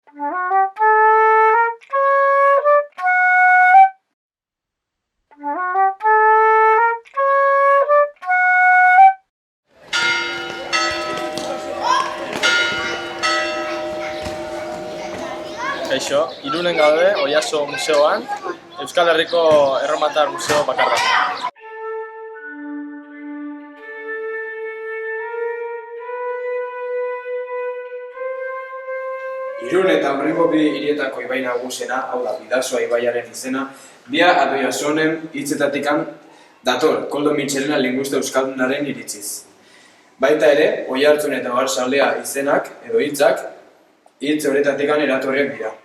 Kaixo, Irunen gaude Oiartzo museoan, Euskal Herriko Erromatar museo bakarra. Irun eta Hurrengo bi hirietako ibai nagusiena, hau da Bidasoa ibaiaren izena, Bia Adoiasonen hitzetatik dator, Koldo Mitxelena linguista euskaldunaren iritziz. Baita ere, Oiartzun eta Oarsoaldea izenak edo hitzak hitz horretatik eratorriak dira.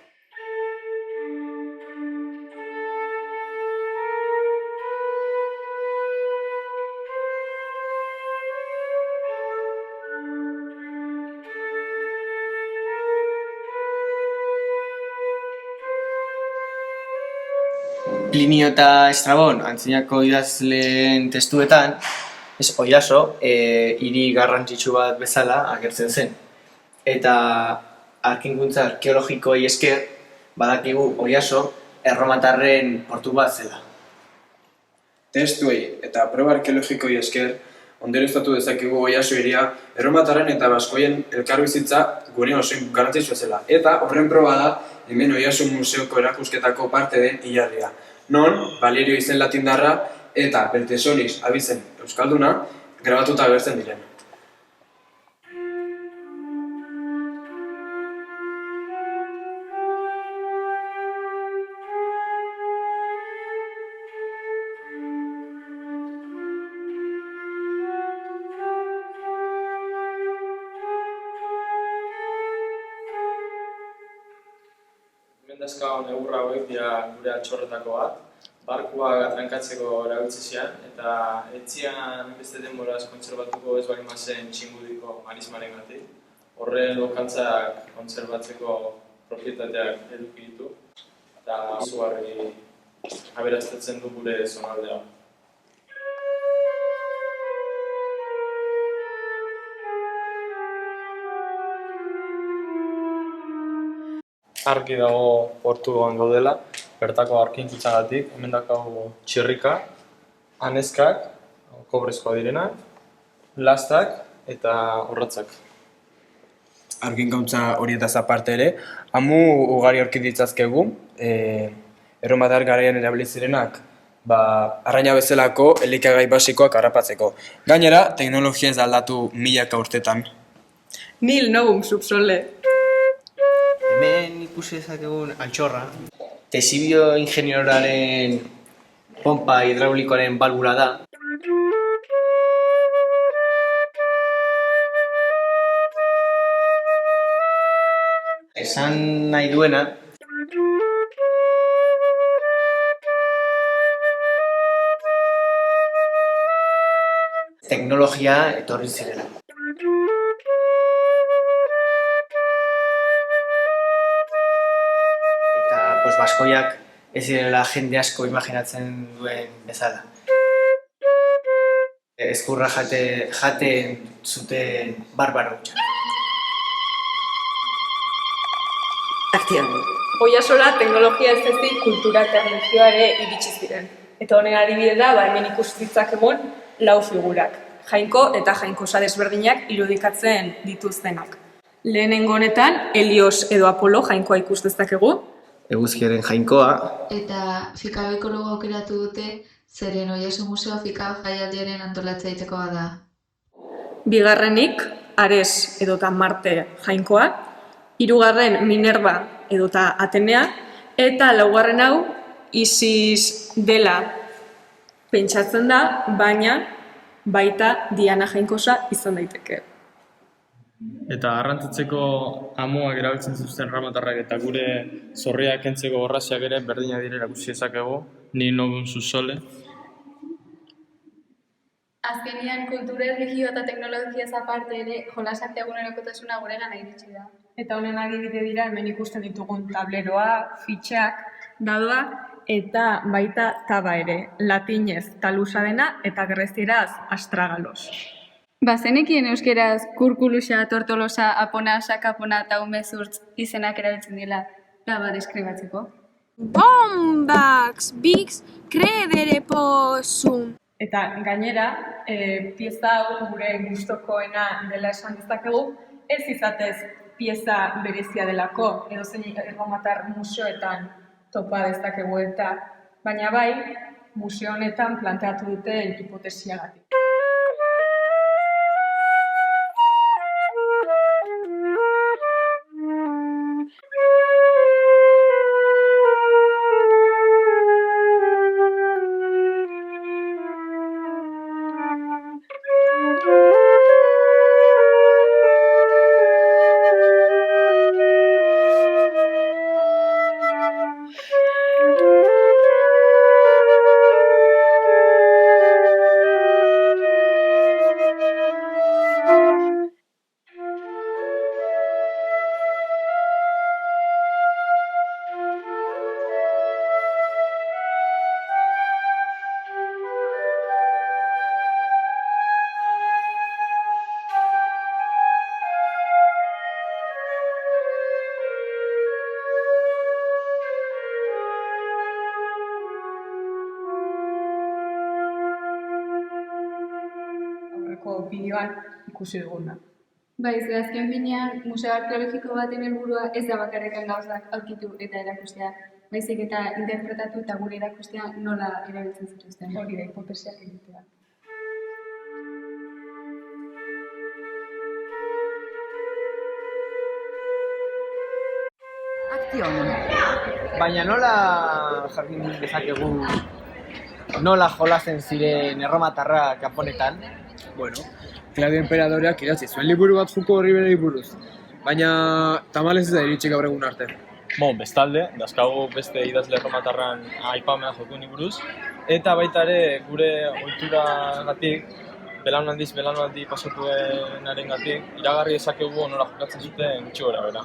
Plinio eta Estrabon, antzinako idazleen testuetan, Oiartzo hiri garrantzitsu bat bezala agertzen zen. Eta arkinkuntza arkeologikoei esker, badakigu Oiartzo erromatarren portu bat zela. Testuei eta proba arkeologikoi esker, ondorioztatu dezakegu Oiartzo hiria erromatarren eta baskoien elkarbizitza gure oso garrantzitsua zela. Eta horren proba da, hemen Oiartzo museoko erakusketako parte den hilarria. Non, Valerio izen latindarra eta Bertesonis abizen euskalduna grabatuta agertzen diren. Hemen dazkagun egurra hauek dira gure altxorretako bat, barkuak atrankatzeko erabiltzen zian, eta etzian beste denboraz kontserbatuko ez bali mazen txingudiko marismarengatik. Horren lokantzak kontserbatzeko propietateak eduki ditu, eta izugarri aberaztatzen du gure zonaldea. Argi dago portuan gaudela, bertako arkinkuntzagatik, hemen daukagu txirrika, anezkak, kobrezkoa direnak, lastak eta orratzak. Arkinkuntza horietaz aparte ere, amu ugari aurki ditzazkegu, erromatar garaian erabili zirenak, arraina bezalako elikagai basikoak harrapatzeko. Gainera, teknologia ez aldatu milaka urtetan. Nil novum subsole. Hemen ikusi dezakegun altxorra, Tesibio ingenioraren pompa hidraulikoaren balbula da. Esan nahi duena, teknologia etorri zirela. Baskoiak ez direla jende asko imaginatzen duen bezala. Ezkurra jaten zuten barbaro hutsa. Oiartzora teknologia ez ezik kultura eta religioa ere iritsi ziren. Eta honen adibide da, hemen ikus ditzakegu lau figurak. Jainko eta jainkosa desberdinak irudikatzen dituztenak. Lehenengo honetan, Helios edo Apolo jainkoa ikus dezakegu. Eguzkiaren jainkoa. Eta Fikabeko logo aukeratu dute, zeren Oiartzo museoa Fikab jaialdiaren antolatzailetakoa da. Bigarrenik, Ares edota Marte jainkoa, hirugarren Minerva edota Atenea, eta laugarren hau Isis dela pentsatzen da, baina baita Diana jainkosa izan daiteke. Eta arrantzatzeko amuak erabiltzen zuzten erromatarrak eta gure zorriak kentzeko orraziak ere berdina dire erakusi dezakegu, Nil novum subsole. Azkenean kultura, erlijio eta teknologiaz aparte ere jolasak egunerokotasuna guregana iritsi da. Eta honen adibide dira hemen ikusten ditugun tableroa, fitxak, dadoa eta baita taba ere, latinez talusa dena eta grezieraz astragalos. Bazenekien euskeraz kurkuluxa, tortolosa, apona, sakapona eta umezurtz izenak erabiltzen dela laba deskribatzeko? Bombax, bix, credere possum. Eta gainera, pieza hau gure gustokoena dela esan dezakegu, ez izatez pieza berezia delako, edozein erromatar museoetan topa dezakegu eta, baina bai, museo honetan planteatu dute hipotesiagatik. Bideoan ikusi duguna. Bai, ze azken finean, museo arkeologiko baten helburua ez da bakarrekan gauzak aurkitu eta erakustea, baizik eta interpretatu eta gure erakustea nola erabiltzen zituzten. Hori da, hipotesiak egitea. Baina nola jakin dezakegu nola jolasten ziren erromatarrak Japonetan? Bueno, Claudio Enperadoreak idatzi zuen liburu bat Juko Horriberari buruz, baina tamalez ez da iritsi gaur egun arte. Bestalde, dazkagu beste idazle erromatarran aipamena jokuni buruz, eta baita ere gure ohituragatik, belaunaldi pasatuenarengatik, iragarri dezakegu nola jokatzen zuten gutxi gorabehera.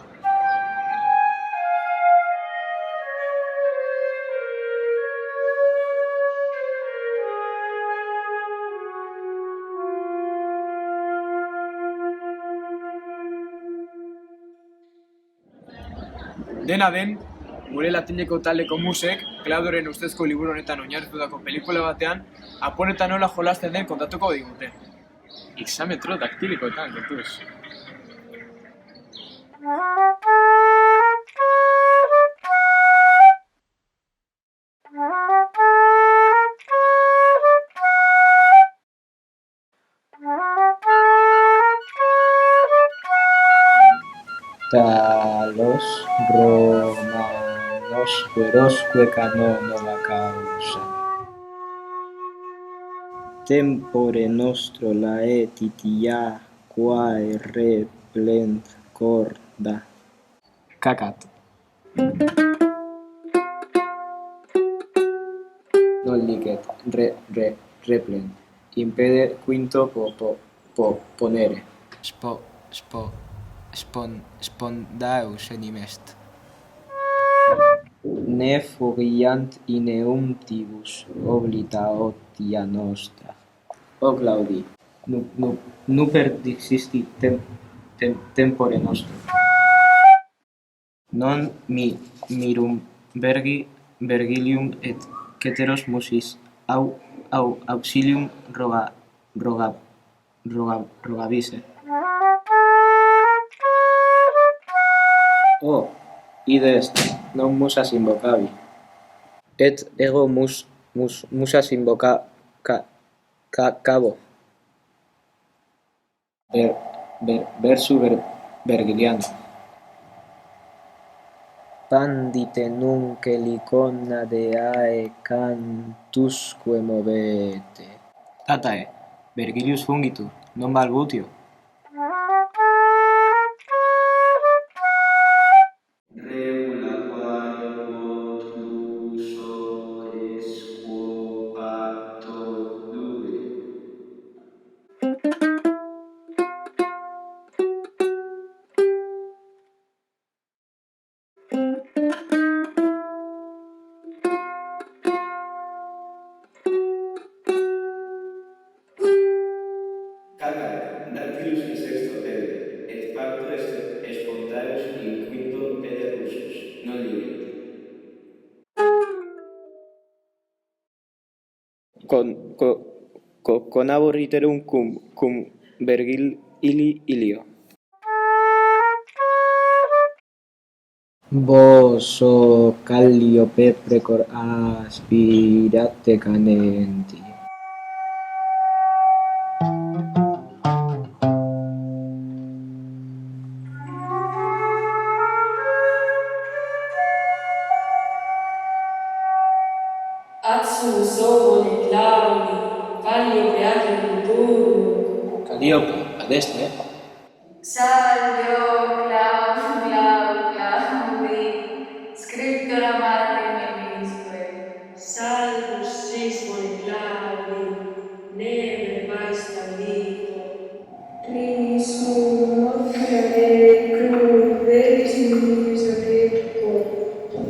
Dena den, gure latineko taldeko musek, Claudioren ustezko liburu honetan oinarritutako pelikula batean, Japonetan nola jolasten den kontatuko digute. Hexametro daktilikoetan, kontuz. Los romanos verosque canonova causa. Tempore nostro laetitia quae replent corda. Kakat. Non licet replent. Impede quinto ponere. Spondaeus enim est. Ne furiant in eumtibus oblita otia nostra. O Claudi, nu persisti tempore nostro. Non mirum Vergilium et ceteros musis auxilium rogabisse. Ide est, non musas invocavi. Et ego musas cavo. Versu Vergiliano. Pandite nunc helicona deae cantusque movete. Tatae, Vergilius fungitur, non balbutio. Calcae, conaboriterum cum Virgilio. Vos o Calliope precor aspirate canenti. Calliope, ad este. Salvio Claudi, scriptura Marte menisque. Salvus sis bone Claudi, ne verbais laudito. Risum crudelis misericor.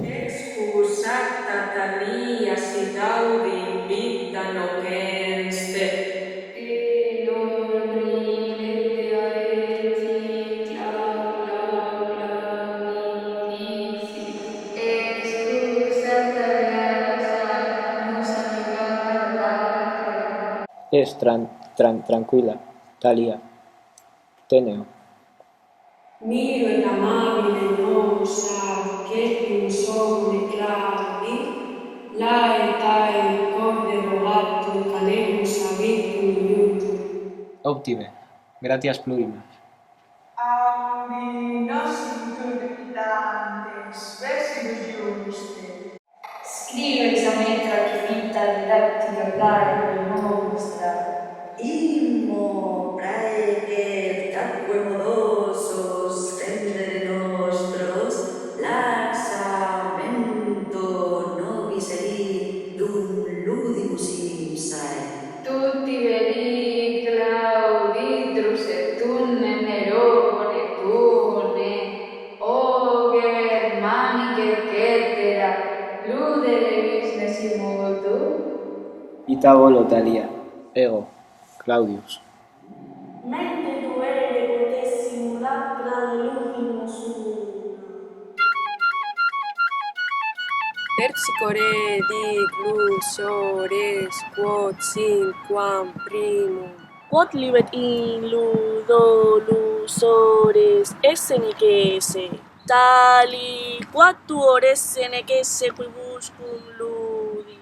Excus acta Talia sit audi invicta noceste. Es tranquila, Talia. Teneo. Miro et amabile nosa, cetum somne Claudi, laetae corde rogatum canemus habitum iutum. Optime. Gratias plurimas. Audi nositur dantes versibus juste. Scriveris a me tracivita didactica Clare nostra. Immo praeter tapque modosos tendere nostros laxamento nobis erit dum ludibus ipsae. Tutti veri Claudi drusetune Nerone tune o Germanice cetera ludere business modo. Ita volo, Talia. Ego, Claudius. Mente tuere potessimum lapra luminos Terpsicore dic lusores quod cinquam primum. Quod libet in ludo lusores esse nicese. Tali quatuor esse necesse quibuscum ludis.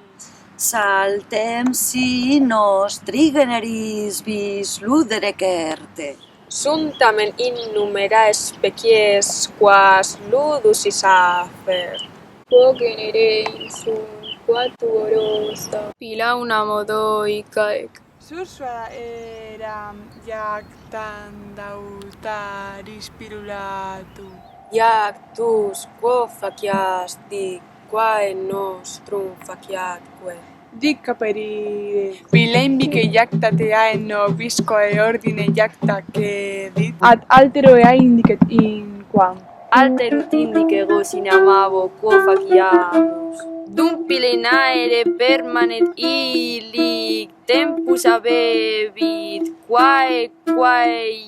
Saltem si nostri generis vis ludere certe. Suntamen innumera species quas ludus is afert. Quo genere insum quatuorosa pilauna modoicae. Sursua eram jactandautaris pirulatum. Iactus quo facias dic quae nostrum faciatque. Dic caperire. Pilembique jactate ae nobis quae ordine jacta cedit. Ad altero ea indicet inquam. Alterut indicegos in amabo quo faciamus. Dum pilenaere permanet illic tempus habebit, quae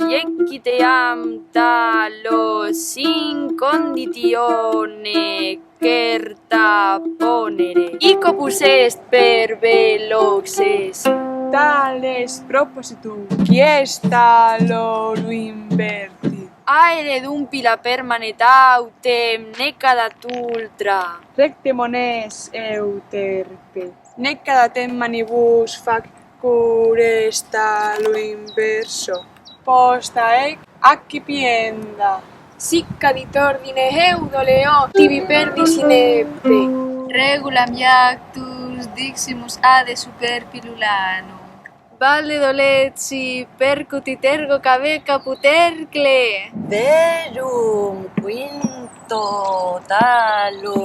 ieciteam talos in conditione certa ponere. Icopus est per veloxes. Tales propositum, quies talorum invertit. Aere dum pila permanet autem necadat ultra. Recte mones euterpe. Necadatem manibus facures talo inverso. Posta ec accipienda. Sic adit ordine heudo leo tibi perdis inepte. Regulam iactus diximus ade super pilulanum. Valde doletsi percutit ergo cabe caput ercle. Verum quinto talo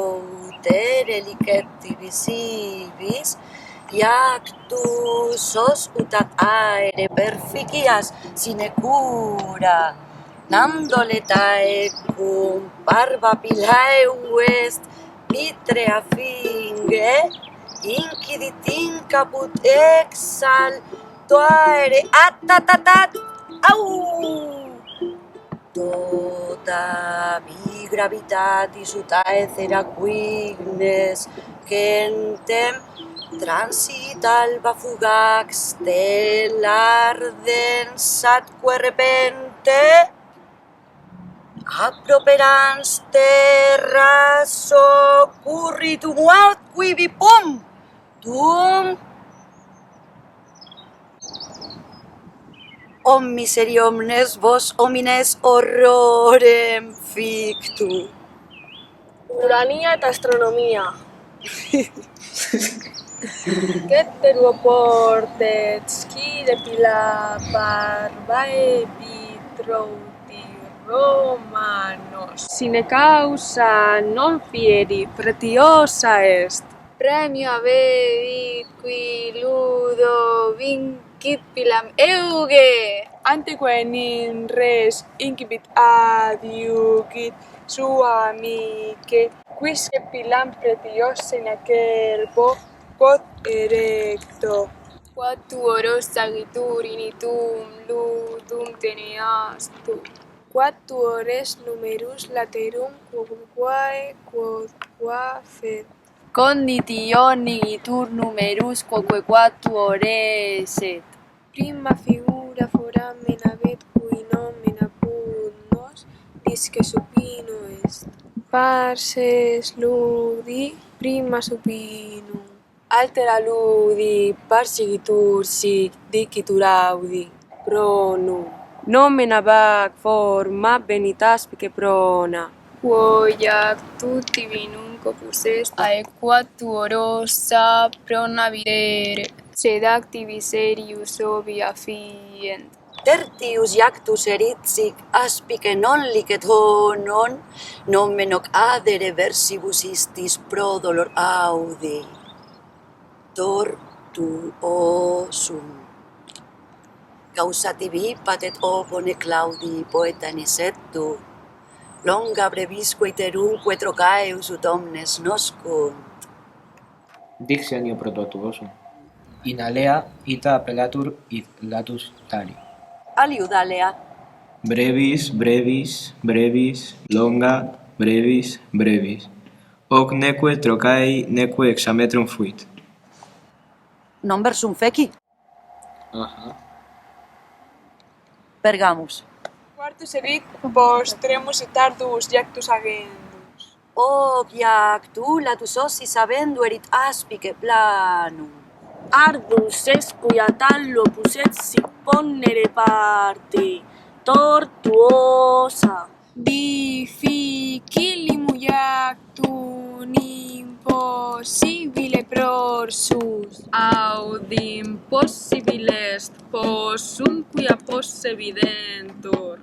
utere liceti visibis, iactus os utat aere perficias sine cura, nam doletae cum parva pilae est vitrea finge, incidit in caput exaltoare atatatat, au! Tota mi gravitatis ut aethera quignes gentem Transitalba fugax stellar densat que repente aproperans terras occurritum ad quivi pum tum ommiseri omnes vos homines horrorem fictu. Urania eta astronomia. Keteruoportetski de pila barbae vitrouti romanos. Sine causa non fieri pretiosa est. Premio habedit qui ludo vincit pilam euge. Anteque nin res incipit adiucit sua amice, quisque pilam pretiose in acerbo quod erecto. Quatuoros sagitur initum ludum teneastu. Quatuores numerus laterum quoque fed. Conditione itur numerus quoque quatuores et. Prima figura foramen habet cui nomen apudnos disque supino est. Parses ludi prima supinum. Altera ludi parsigitur sic dicitur audi. Pronum. Nomen abac forma benitaspice prona. Quoiac tutti vinum corpus est aequatuorosa prona videre. Sed activi serius obvia fient. Tertius iactus erit sic aspice non licet honon nomen hoc adere versibus istis pro dolor audi. Tortuosum. Causativi patet opone Claudii poeta nisettu. Longa brevisque iterumque trocaeus ut omnes noscunt. Dictionio prototuosum. In alea ita appellatur id latus tali. Aliud alea. Brevis, brevis, brevis, longa, brevis, brevis. Hoc neque trocaei neque hexametrum fuit. Non versum feci? Aha. Pergamus. Quartus erit postremus et ardus iactus agendus. Hoc iactu latus ossis habendu erit aspice planum. Ardus est cuia tallo opus et sic ponnere parte. Tortuosa. Difficilium iactum impossibile prorsus. Audim possibile est possum quia posse videntur.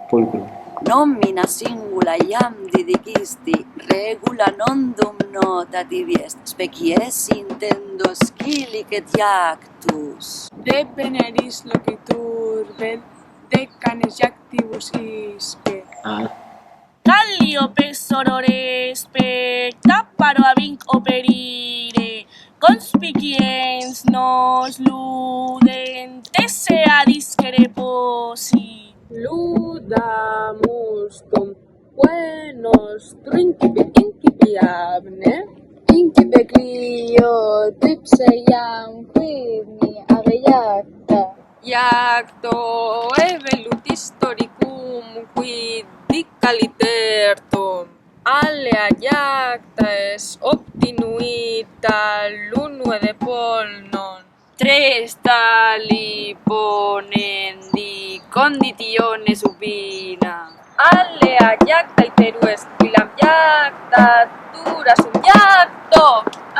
Pulcrum. Nomina singula iam didicisti regula nondum notativi est. Species intendo scilicet iactus. De veneris loquitur vel de canes iactibus isque. Callio pessorore specta paro avinc operire. Conspiciens nos ludentes sea discere posi. Ludamus tum quae nostro incipiabne. Incipe Clio tripse iam quidni aveiacta. Iacto evelut historicum quid dica litertum. Alea iacta est obtinuita lunue de polnon. Tres tali ponendi conditione supina. Alea iacta iteru est quilam iacta dura sum iacto.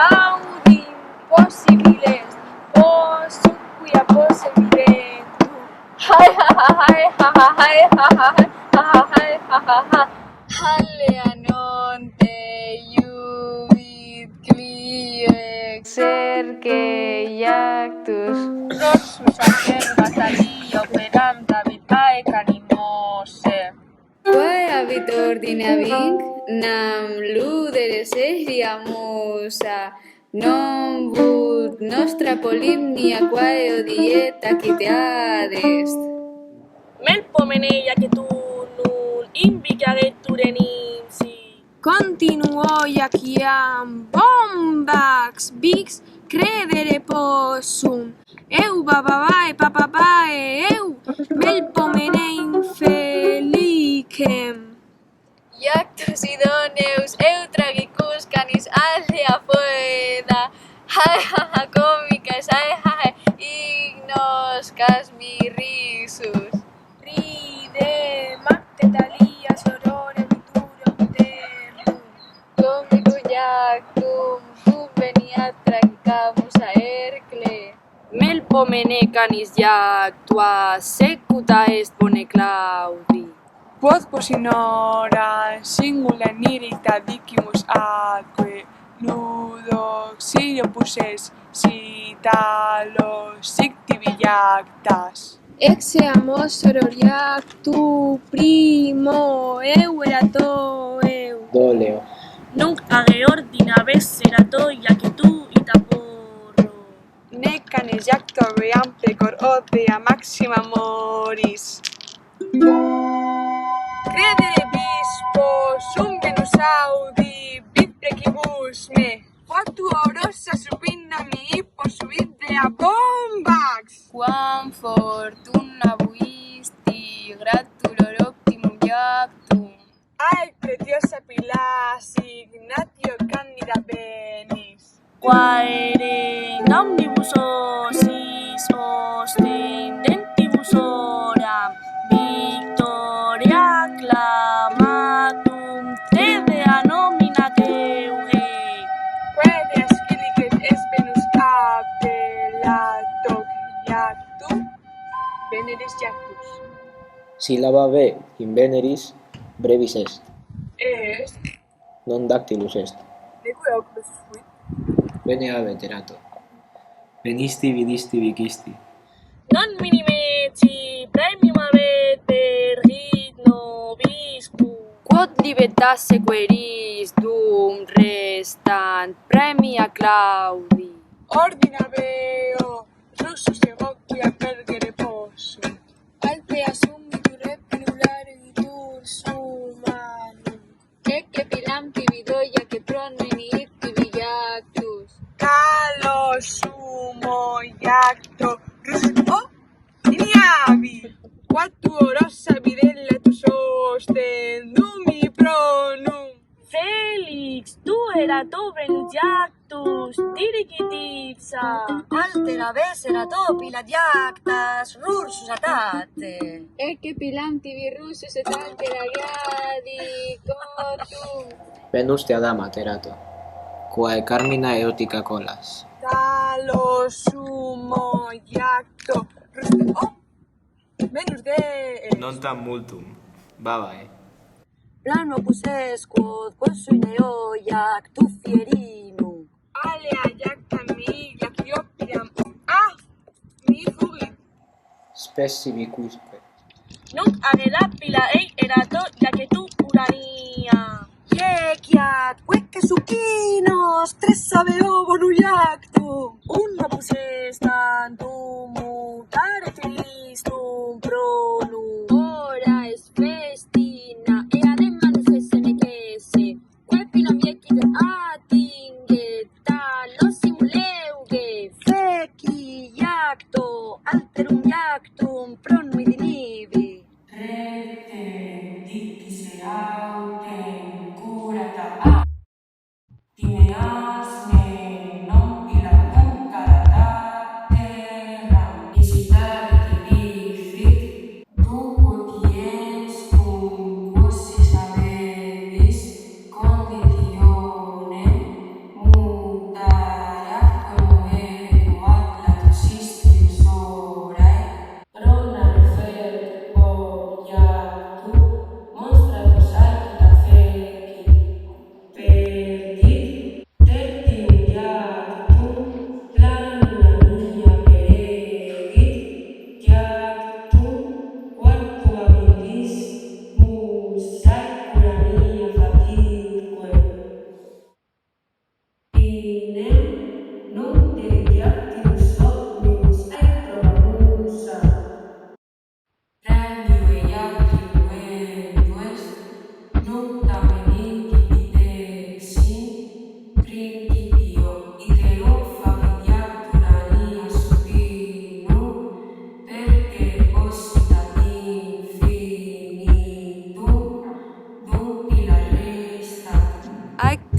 Audim possibiles possum quia posse videntur. Hai ha ha hai ha ha hai ha ha hai ha ha hai ha ha ha. Alea non te iuvit Clio exerce iactus. Prorsus acerba talia operam David canimose. Quae habit ordine vinc, nam ludere seria musa, non vult nostra polimnia quae odieta quiteadest. Melpomene iacetu nun invicagetur enimsi. Continuo iaciam bombax vix credere possum, eu bababae papapae, eu melpomene infelicem. Iactus idoneus, eu tragicus canis aldea foeda, hae comicas, hae ignos casmirisus. Ride, macte talia sorore vituro terrum, comico iactum, cum veniat tragicamus a Hercle. Melpomene canis iactua, secuta est bone Claudi. Quod pos in hora singula nirita dicimus atque, nudo auxilio pusses, citalos sictivi iactas. Exeamos soror iactu primo, eu erato eu. Doleo. Nunc age ordina ves erato iacetu ita porro. Ne canes iacto aveam plecor odea maxima moris. Credere bispo sum venus audi vid precibus me, quatu aurosa supina mi hippos videa bombax. Quam fortuna buisti, gratulor optimum iactum. Ai preciosa Pilas, Ignatio Candida venis. Quaere in omnibus osis hoste indentibus oram, victoria acclamatum tedea nomina Teuge. Quae ascilices es venus appellato iactum, veneris iactus. Sílaba B in veneris brevis est, Est, non dactylus est. neque oculus fuit. Bene veterato. Venisti, vidisti, vicisti. Non minimeci premium avete rigit nobiscum. Quod libetasse queris dum restant premia Claudi. Ordina veo, russus evocia pergere possum. Altea summitur repularitur sumanum. Ecce pilampi vidoia che promenit iactus. Calo sumo iacto, russus, oh, iniavi. Quatuorosa vidella tu sostendumi pronum. Felix, tu erato venit iactus, dirigit ipsa. Altera ves erato pila diactas, rursus atate. Ecce pilanti virrusus et altera gradi cotum. Venuste adama terato. Quae carmina eotica colas. Calo sumo iacto, russus, oh, venus de... Non tam multum. Babae. Plano opus est quod possui neo iactu fierinum. Alea iacta mi iactiopiam. Ah, mi fugit. Spessi vicusque. Nunc agedapila ei erato iacetu urania. Ieciat, quecce succinos, tres aveo bonu iactum. Un opus est tantum mutare felistum pronum. Ora est festina, e ademanus esse necesse. Quae pinam iecit atinget, talos simuleuge. Feci iacto, alterum iactum pronui dinivi. Rete dicise autem curata tineas me non pilatum carata terra, visitavi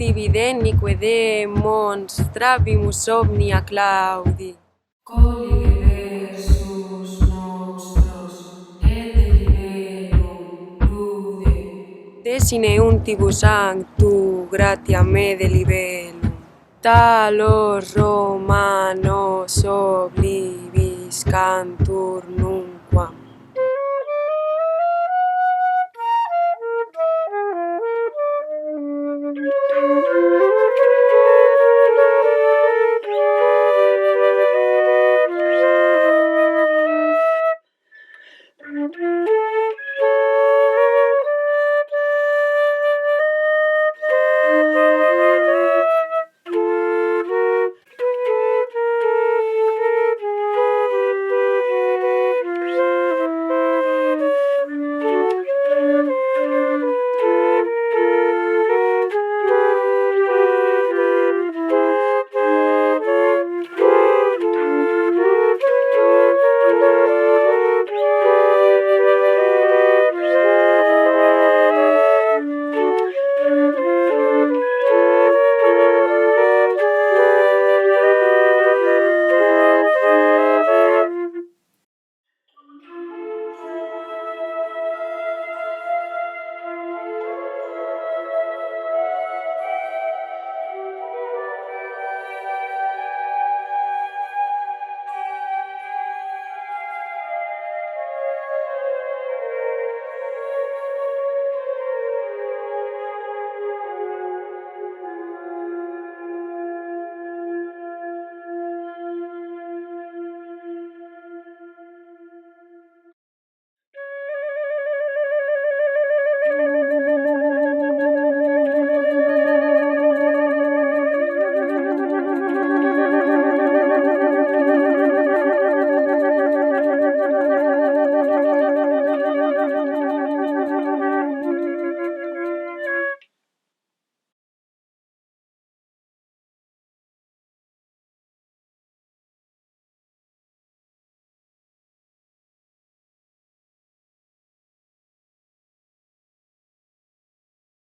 divide nique demonstrabimus omnia claudi. Collige versus nostros et delibellum lude. Desine untibus sanctu gratia me delibellum. Talos Romanos oblibis cantur nunquam.